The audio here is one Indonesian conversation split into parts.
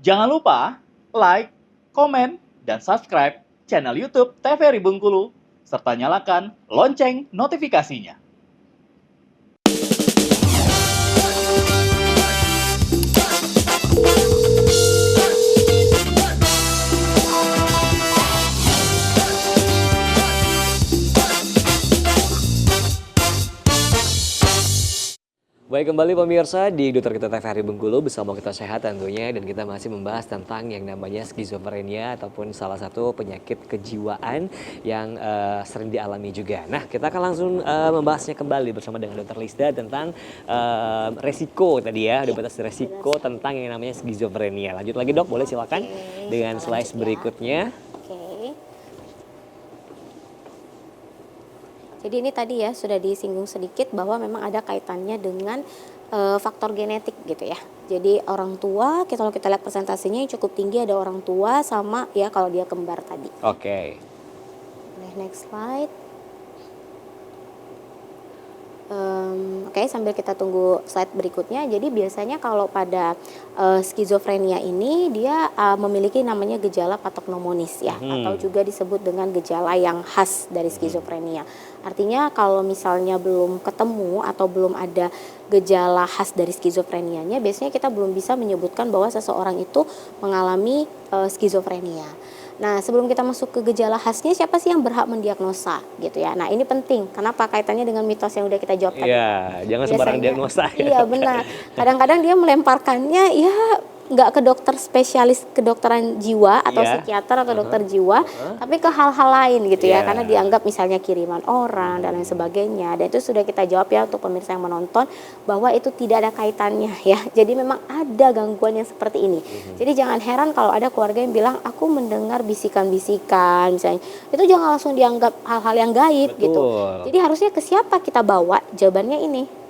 Jangan lupa like, komen, dan subscribe channel YouTube TVRI Bengkulu, serta nyalakan lonceng notifikasinya. Baik, kembali pemirsa di Dokter Kita TVRI Bengkulu bersama Kita Sehat tentunya, dan kita masih membahas tentang yang namanya skizofrenia ataupun salah satu penyakit kejiwaan yang sering dialami juga. Nah, kita akan langsung membahasnya kembali bersama dengan Dokter Lisda tentang resiko tadi ya, udah batas resiko tentang yang namanya skizofrenia. Lanjut lagi Dok, boleh silakan dengan slide berikutnya. Jadi ini tadi ya sudah disinggung sedikit bahwa memang ada kaitannya dengan faktor genetik gitu ya. Jadi orang tua, kalau kita lihat presentasinya yang cukup tinggi ada orang tua sama ya kalau dia kembar tadi. Oke. Next slide. Oke, sambil kita tunggu slide berikutnya. Jadi biasanya kalau pada skizofrenia ini dia memiliki namanya gejala patognomonis ya, atau juga disebut dengan gejala yang khas dari skizofrenia. Artinya kalau misalnya belum ketemu atau belum ada gejala khas dari skizofrenianya, biasanya kita belum bisa menyebutkan bahwa seseorang itu mengalami skizofrenia. Nah, sebelum kita masuk ke gejala khasnya, siapa sih yang berhak mendiagnosa gitu ya. Nah, ini penting. Kenapa? Kaitannya dengan mitos yang udah kita jawab tadi. Iya, jangan sembarang diagnosa. Iya, benar. Kadang-kadang dia melemparkannya ya nggak ke dokter spesialis kedokteran jiwa atau psikiater atau dokter jiwa, tapi ke hal-hal lain gitu ya, karena dianggap misalnya kiriman orang dan lain sebagainya. Dan itu sudah kita jawab ya untuk pemirsa yang menonton bahwa itu tidak ada kaitannya ya. Jadi memang ada gangguan yang seperti ini. Jadi jangan heran kalau ada keluarga yang bilang aku mendengar bisikan-bisikan misalnya. Itu jangan langsung dianggap hal-hal yang gaib gitu. Jadi harusnya ke siapa kita bawa? Jawabannya ini.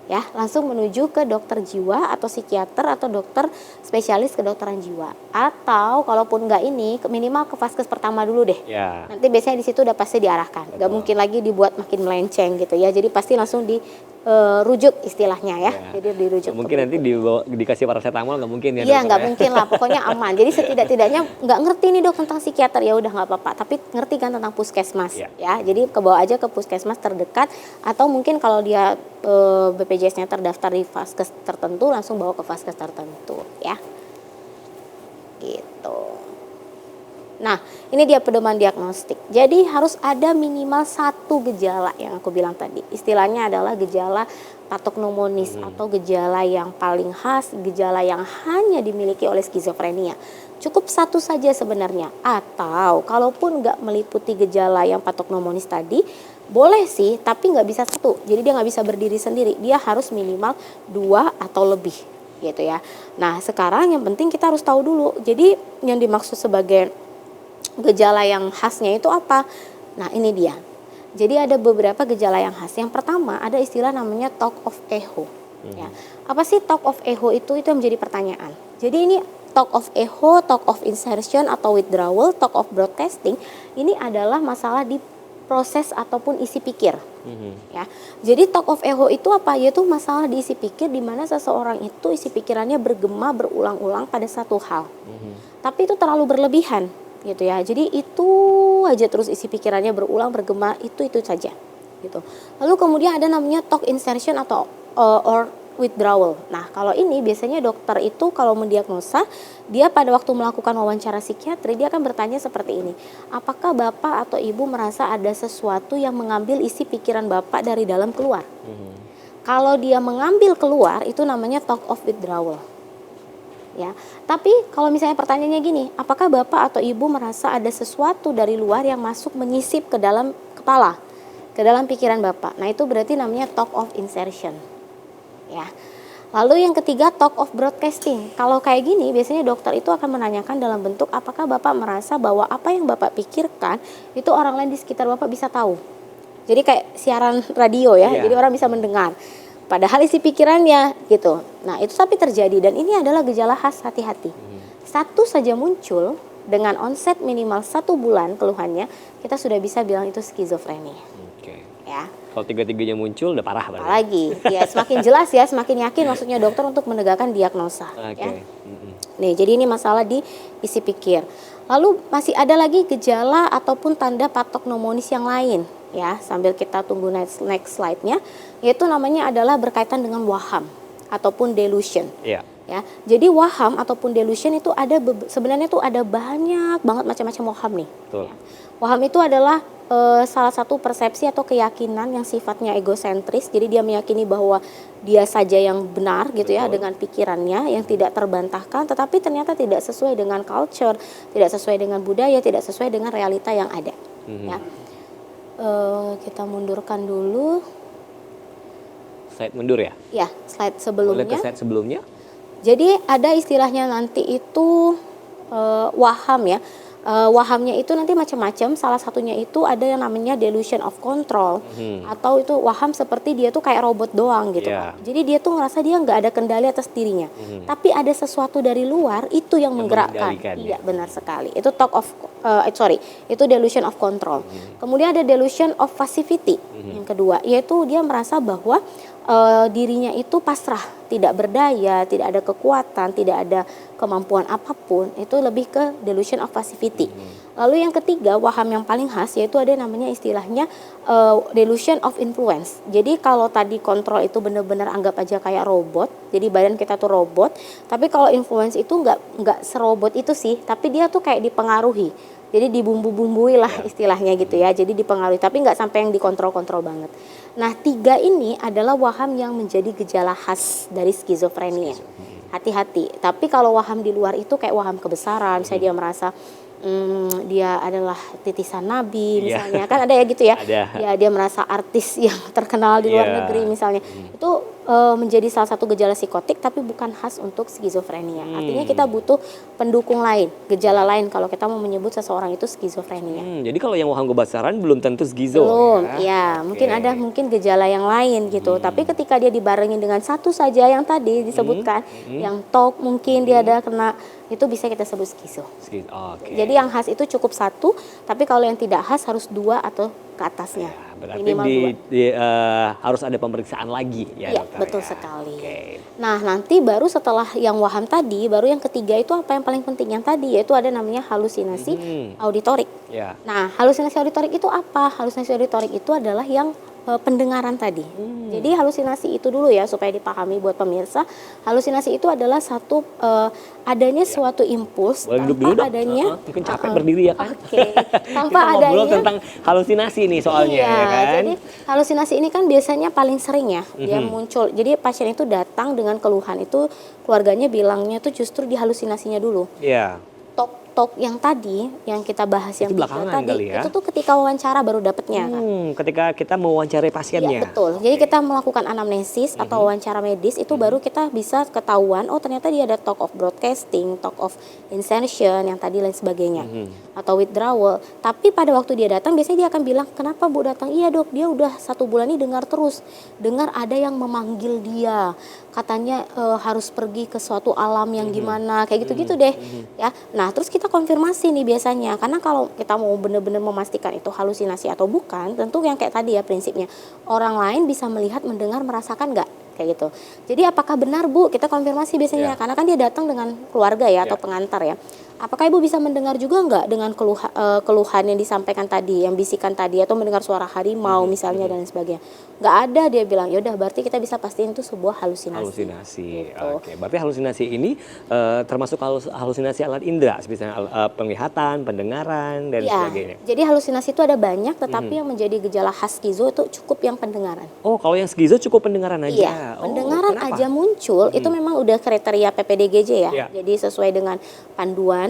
Ya, langsung menuju ke dokter jiwa atau psikiater atau dokter spesialis kedokteran jiwa. Atau kalaupun enggak ini, minimal ke vaskes pertama dulu deh. Ya. Nanti biasanya di situ udah pasti diarahkan. Enggak mungkin lagi dibuat makin melenceng gitu ya. Jadi pasti langsung rujuk istilahnya ya. Jadi dirujuk. Mungkin nanti dikasih paracetamol nggak mungkin ya? Iya, nggak mungkin lah. Pokoknya aman. Jadi setidak-tidaknya nggak ngerti nih dok tentang psikiater, ya udah nggak apa-apa. Tapi ngerti kan tentang puskesmas ya. Jadi kebawa aja ke puskesmas terdekat, atau mungkin kalau dia BPJS-nya terdaftar di vaskes tertentu, langsung bawa ke vaskes tertentu ya. Gitu. Nah, ini dia pedoman diagnostik. Jadi harus ada minimal satu gejala yang aku bilang tadi. Istilahnya adalah gejala patognomonis atau gejala yang paling khas, gejala yang hanya dimiliki oleh skizofrenia. Cukup satu saja sebenarnya. Atau kalaupun nggak meliputi gejala yang patognomonis tadi, boleh sih, tapi nggak bisa satu. Jadi dia nggak bisa berdiri sendiri. Dia harus minimal 2 atau lebih gitu ya. Nah, sekarang yang penting kita harus tahu dulu. Jadi yang dimaksud sebagai gejala yang khasnya itu apa? Nah, ini dia. Jadi ada beberapa gejala yang khas. Yang pertama ada istilah namanya talk of echo. Ya. Apa sih talk of echo itu? Itu yang menjadi pertanyaan. Jadi ini talk of echo, talk of insertion atau withdrawal, talk of broadcasting, ini adalah masalah di proses ataupun isi pikir. Ya. Jadi talk of echo itu apa? Yaitu masalah di isi pikir di mana seseorang itu isi pikirannya bergema berulang-ulang pada satu hal. Tapi itu terlalu berlebihan. Gitu ya. Jadi itu aja terus isi pikirannya berulang bergema itu saja gitu. Lalu kemudian ada namanya talk insertion atau or withdrawal. Nah, kalau ini biasanya dokter itu kalau mendiagnosa, dia pada waktu melakukan wawancara psikiatri dia akan bertanya seperti ini. Apakah Bapak atau Ibu merasa ada sesuatu yang mengambil isi pikiran Bapak dari dalam keluar? Kalau dia mengambil keluar itu namanya talk of withdrawal. Ya, tapi kalau misalnya pertanyaannya gini, apakah Bapak atau Ibu merasa ada sesuatu dari luar yang masuk menyisip ke dalam kepala, ke dalam pikiran Bapak? Nah, itu berarti namanya talk of insertion. Ya. Lalu yang ketiga talk of broadcasting. Kalau kayak gini biasanya dokter itu akan menanyakan dalam bentuk apakah Bapak merasa bahwa apa yang Bapak pikirkan itu orang lain di sekitar Bapak bisa tahu. Jadi kayak siaran radio ya, jadi orang bisa mendengar. Padahal isi pikirannya gitu. Nah, itu tapi terjadi dan ini adalah gejala khas, hati-hati. Satu saja muncul dengan onset minimal 1 bulan keluhannya, kita sudah bisa bilang itu skizofrenia. Ya. Kalau tiga-tiganya muncul udah parah banget. Apalagi, ya semakin jelas ya, semakin yakin maksudnya dokter untuk menegakkan diagnosa. Ya. Nih, jadi ini masalah di isi pikir. Lalu masih ada lagi gejala ataupun tanda patognomonis yang lain ya, sambil kita tunggu next slide-nya, yaitu namanya adalah berkaitan dengan waham ataupun delusion. Iya. Ya, jadi waham ataupun delusion itu ada sebenarnya tuh ada banyak banget macam-macam waham nih. Betul. Ya. Waham itu adalah salah satu persepsi atau keyakinan yang sifatnya egosentris. Jadi dia meyakini bahwa dia saja yang benar gitu ya dengan pikirannya yang tidak terbantahkan, tetapi ternyata tidak sesuai dengan culture, tidak sesuai dengan budaya, tidak sesuai dengan realita yang ada. Ya. Kita mundurkan dulu. Slide mundur ya? Ya, slide Boleh ke sebelumnya. slide sebelumnya? Jadi ada istilahnya nanti itu waham ya. Wahamnya itu nanti macam-macam. Salah satunya itu ada yang namanya delusion of control, atau itu waham seperti dia tuh kayak robot doang gitu. Yeah. Kan. Jadi dia tuh ngerasa dia nggak ada kendali atas dirinya. Tapi ada sesuatu dari luar itu yang menggerakkan. Iya, benar sekali. Itu itu delusion of control. Kemudian ada delusion of passivity yang kedua, yaitu dia merasa bahwa dirinya itu pasrah, tidak berdaya, tidak ada kekuatan, tidak ada kemampuan apapun. Itu lebih ke delusion of passivity. Lalu yang ketiga, waham yang paling khas yaitu ada namanya istilahnya delusion of influence. Jadi kalau tadi kontrol itu benar-benar anggap aja kayak robot, jadi badan kita tuh robot. Tapi kalau influence itu nggak serobot itu sih, tapi dia tuh kayak dipengaruhi. Jadi dibumbu-bumbui lah istilahnya gitu ya. Jadi dipengaruhi, tapi nggak sampai yang dikontrol-kontrol banget. Nah, 3 ini adalah waham yang menjadi gejala khas dari skizofrenia. Hati-hati. Tapi kalau waham di luar itu kayak waham kebesaran, misalnya dia merasa dia adalah titisan nabi misalnya, kan ada ya gitu ya. Ya, dia merasa artis yang terkenal di luar negeri misalnya. Itu menjadi salah satu gejala psikotik tapi bukan khas untuk skizofrenia. Artinya kita butuh pendukung lain, gejala lain kalau kita mau menyebut seseorang itu skizofrenia. Jadi kalau yang waham kebesaran belum tentu skizo. Belum, ya. Mungkin ada gejala yang lain gitu. Tapi ketika dia dibarengin dengan satu saja yang tadi disebutkan, yang TOC mungkin dia ada kena, itu bisa kita sebut skizo. Jadi yang khas itu cukup 1, tapi kalau yang tidak khas harus 2 atau ke atasnya. Berarti minimal 2. harus ada pemeriksaan lagi ya, Iya, dokter, betul ya? sekali. Okay. Nah, nanti baru setelah yang waham tadi, baru yang ketiga itu apa yang paling penting yang tadi, yaitu ada namanya halusinasi auditorik. Yeah. Nah, halusinasi auditorik itu apa? Halusinasi auditorik itu adalah yang pendengaran tadi. Jadi halusinasi itu dulu ya supaya dipahami buat pemirsa. Halusinasi itu adalah satu adanya suatu impuls tanpa adanya mungkin capek berdiri ya kan. Oke. Tanpa Kita ngobrol adanya tentang halusinasi nih soalnya ya kan. Jadi halusinasi ini kan biasanya paling sering ya dia muncul. Jadi pasien itu datang dengan keluhan itu, keluarganya bilangnya tuh justru di halusinasinya dulu. Iya. Tok yang tadi yang kita bahas yang Itu belakangan tadi kali ya? itu tuh ketika wawancara baru dapetnya kan. Ketika kita mewawancarai pasiennya. Iya, betul. Jadi kita melakukan anamnesis atau wawancara medis itu baru kita bisa ketahuan oh ternyata dia ada talk of broadcasting, talk of insertion yang tadi lain sebagainya. Atau withdrawal. Tapi pada waktu dia datang biasanya dia akan bilang, "Kenapa Bu datang?" "Iya, Dok, dia udah 1 bulan ini dengar terus. Dengar ada yang memanggil dia. Katanya harus pergi ke suatu alam yang gimana." Kayak gitu-gitu deh. Ya. Nah, terus kita konfirmasi nih biasanya. Karena kalau kita mau benar-benar memastikan itu halusinasi atau bukan, tentu yang kayak tadi ya prinsipnya. Orang lain bisa melihat, mendengar, merasakan nggak? Kayak gitu. Jadi apakah benar Bu? Kita konfirmasi biasanya. Karena kan dia datang dengan keluarga ya atau pengantar ya. Apakah Ibu bisa mendengar juga nggak dengan keluhan yang disampaikan tadi, yang bisikan tadi, atau mendengar suara harimau misalnya dan sebagainya? Nggak ada, dia bilang. Yaudah, berarti kita bisa pastiin itu sebuah halusinasi. Halusinasi. Gitu. Oke. Berarti halusinasi ini termasuk halusinasi alat indera, misalnya penglihatan, pendengaran dan sebagainya. Jadi halusinasi itu ada banyak, tetapi yang menjadi gejala khas skizo itu cukup yang pendengaran. Oh, kalau yang skizo cukup pendengaran aja. Iya, pendengaran aja muncul itu memang udah kriteria PPDGJ ya. Jadi sesuai dengan panduan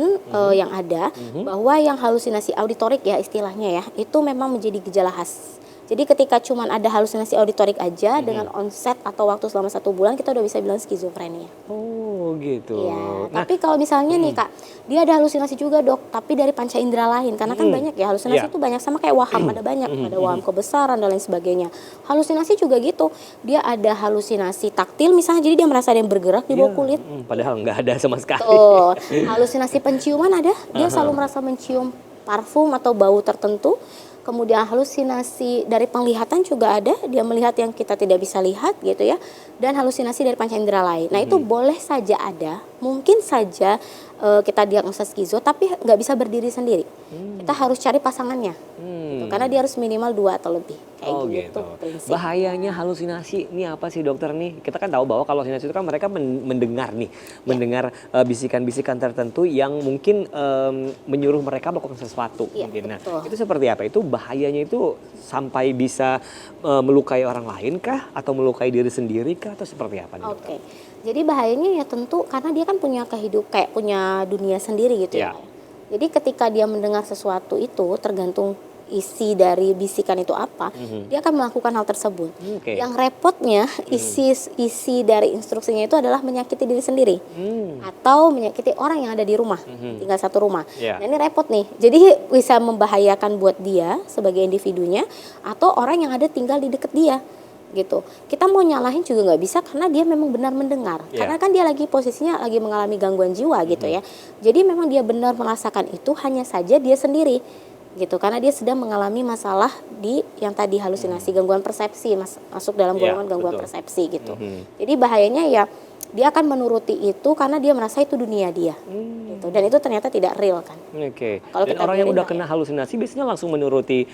yang ada bahwa yang halusinasi auditorik ya istilahnya ya, itu memang menjadi gejala khas. Jadi ketika cuman ada halusinasi auditorik aja dengan onset atau waktu selama 1 bulan kita udah bisa bilang skizofrenia. Oh gitu. Iya. Tapi kalau misalnya nih Kak, dia ada halusinasi juga Dok, tapi dari panca indera lain karena kan banyak ya halusinasi itu banyak sama kayak waham ada banyak, ada waham kebesaran dan lain sebagainya. Halusinasi juga gitu, dia ada halusinasi taktil misalnya, jadi dia merasa ada yang bergerak di bawah kulit. Padahal nggak ada sama sekali. Tuh, halusinasi penciuman ada, dia selalu merasa mencium parfum atau bau tertentu. kemudian halusinasi dari penglihatan juga ada, dia melihat yang kita tidak bisa lihat gitu ya, dan halusinasi dari panca indera lain. Nah itu boleh saja ada, mungkin saja kita diagnosa skizo, tapi nggak bisa berdiri sendiri. Kita harus cari pasangannya, gitu, karena dia harus minimal 2 atau lebih. Kayak gitu prinsip. Bahayanya halusinasi ini apa sih dokter nih? Kita kan tahu bahwa kalau halusinasi itu kan mereka mendengar nih, mendengar bisikan-bisikan tertentu yang mungkin menyuruh mereka melakukan sesuatu. Mungkin. Nah, itu seperti apa? Itu bahayanya itu sampai bisa melukai orang lain kah? Atau melukai diri sendiri kah? Atau seperti apa nih dokter? Jadi bahayanya ya tentu karena dia kan punya kayak punya dunia sendiri gitu ya. Jadi ketika dia mendengar sesuatu itu tergantung isi dari bisikan itu apa, dia akan melakukan hal tersebut. Yang repotnya isi dari instruksinya itu adalah menyakiti diri sendiri atau menyakiti orang yang ada di rumah, tinggal satu rumah. Nah ini repot nih, jadi bisa membahayakan buat dia sebagai individunya atau orang yang ada tinggal di dekat dia. Gitu. Kita mau nyalahin juga nggak bisa karena dia memang benar mendengar. Karena kan dia lagi posisinya lagi mengalami gangguan jiwa gitu ya. Jadi memang dia benar merasakan itu, hanya saja dia sendiri gitu. Karena dia sedang mengalami masalah di yang tadi halusinasi, gangguan persepsi, masuk dalam golongan gangguan persepsi gitu. Jadi bahayanya ya dia akan menuruti itu karena dia merasa itu dunia dia. Gitu. Dan itu ternyata tidak real kan. Kalau kita orang yang udah kena halusinasi biasanya langsung menuruti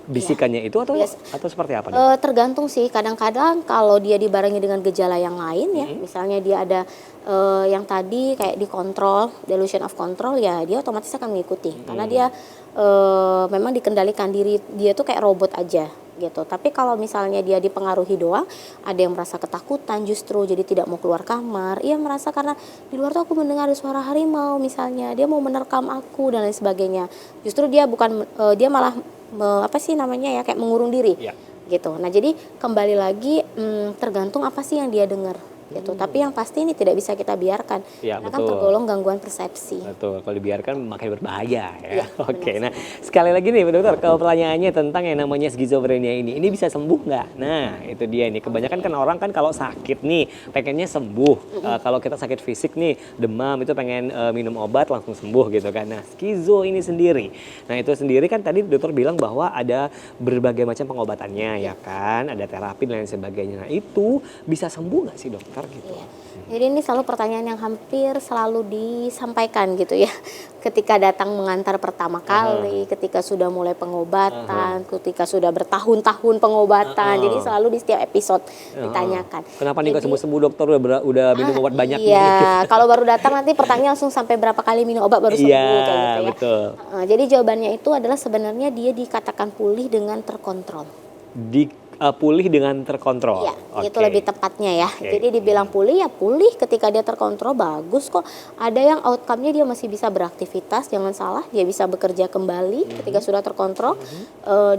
bisikannya itu atau seperti apa? Tergantung sih, kadang-kadang kalau dia dibarengi dengan gejala yang lain ya, misalnya dia ada yang tadi kayak dikontrol, delusion of control, ya dia otomatis akan mengikuti karena dia memang dikendalikan diri dia tuh kayak robot aja gitu. Tapi kalau misalnya dia dipengaruhi doang, ada yang merasa ketakutan justru jadi tidak mau keluar kamar, ia merasa karena di luar tuh aku mendengar suara harimau misalnya, dia mau menerkam aku dan lain sebagainya. Justru dia bukan dia malah kayak mengurung diri gitu. Nah jadi kembali lagi tergantung apa sih yang dia dengar gitu. Tapi yang pasti ini tidak bisa kita biarkan karena kan tergolong gangguan persepsi. Betul, kalau dibiarkan makin berbahaya ya. Nah sekali lagi nih dokter, kalau pertanyaannya tentang yang namanya skizofrenia ini bisa sembuh nggak? Nah itu dia nih, kebanyakan kan orang kan kalau sakit nih pengennya sembuh. Kalau kita sakit fisik nih, demam itu pengen minum obat langsung sembuh gitu kan. Nah skizo ini sendiri, nah itu sendiri kan tadi dokter bilang bahwa ada berbagai macam pengobatannya ya kan, ada terapi dan lain sebagainya. Nah itu bisa sembuh nggak sih dokter? Gitu. Jadi ini selalu pertanyaan yang hampir selalu disampaikan gitu ya. Ketika datang mengantar pertama kali, ketika sudah mulai pengobatan, ketika sudah bertahun-tahun pengobatan. Jadi selalu di setiap episode ditanyakan. Kenapa nih nggak sembuh-sembuh dokter, udah minum obat banyak nih? Iya, kalau baru datang nanti pertanyaan langsung sampai berapa kali minum obat baru sembuh kayak gitu ya. Betul. Jadi jawabannya itu adalah sebenarnya dia dikatakan pulih dengan terkontrol. Pulih dengan terkontrol. Ya, itu lebih tepatnya ya. Jadi dibilang pulih ya pulih ketika dia terkontrol, bagus kok. Ada yang outcome-nya dia masih bisa beraktivitas, jangan salah, dia bisa bekerja kembali ketika sudah terkontrol.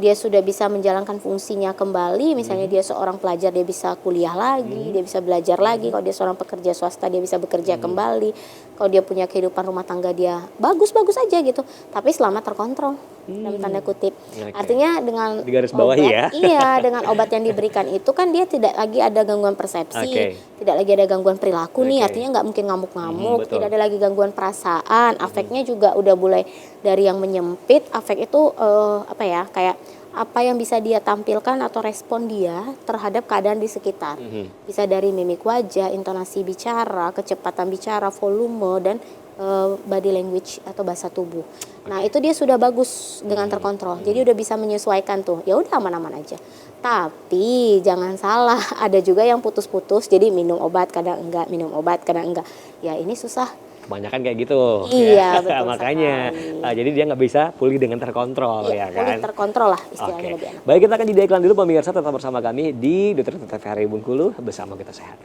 Dia sudah bisa menjalankan fungsinya kembali, misalnya dia seorang pelajar dia bisa kuliah lagi, dia bisa belajar lagi. Kalau dia seorang pekerja swasta dia bisa bekerja kembali. Kalau dia punya kehidupan rumah tangga dia bagus-bagus aja gitu. Tapi selama terkontrol. Dalam tanda kutip. Artinya dengan dengan obat yang diberikan itu kan dia tidak lagi ada gangguan persepsi, tidak lagi ada gangguan perilaku nih, artinya nggak mungkin ngamuk-ngamuk, tidak ada lagi gangguan perasaan, afeknya juga udah mulai dari yang menyempit, afek itu kayak apa yang bisa dia tampilkan atau respon dia terhadap keadaan di sekitar. Bisa dari mimik wajah, intonasi bicara, kecepatan bicara, volume, dan body language atau bahasa tubuh. Nah itu dia sudah bagus dengan terkontrol. Jadi udah bisa menyesuaikan tuh. Ya udah aman-aman aja. Tapi jangan salah, ada juga yang putus-putus. Jadi minum obat kadang enggak, minum obat kadang enggak. Ya ini susah. Kebanyakan kayak gitu. Iya, betul. Makanya jadi dia nggak bisa pulih dengan terkontrol ya kan. Pulih terkontrol lah istilahnya lebih enak. Baik, kita akan jeda iklan dulu pemirsa, tetap bersama kami di Dokter TVRI Bengkulu, bersama kita sehat.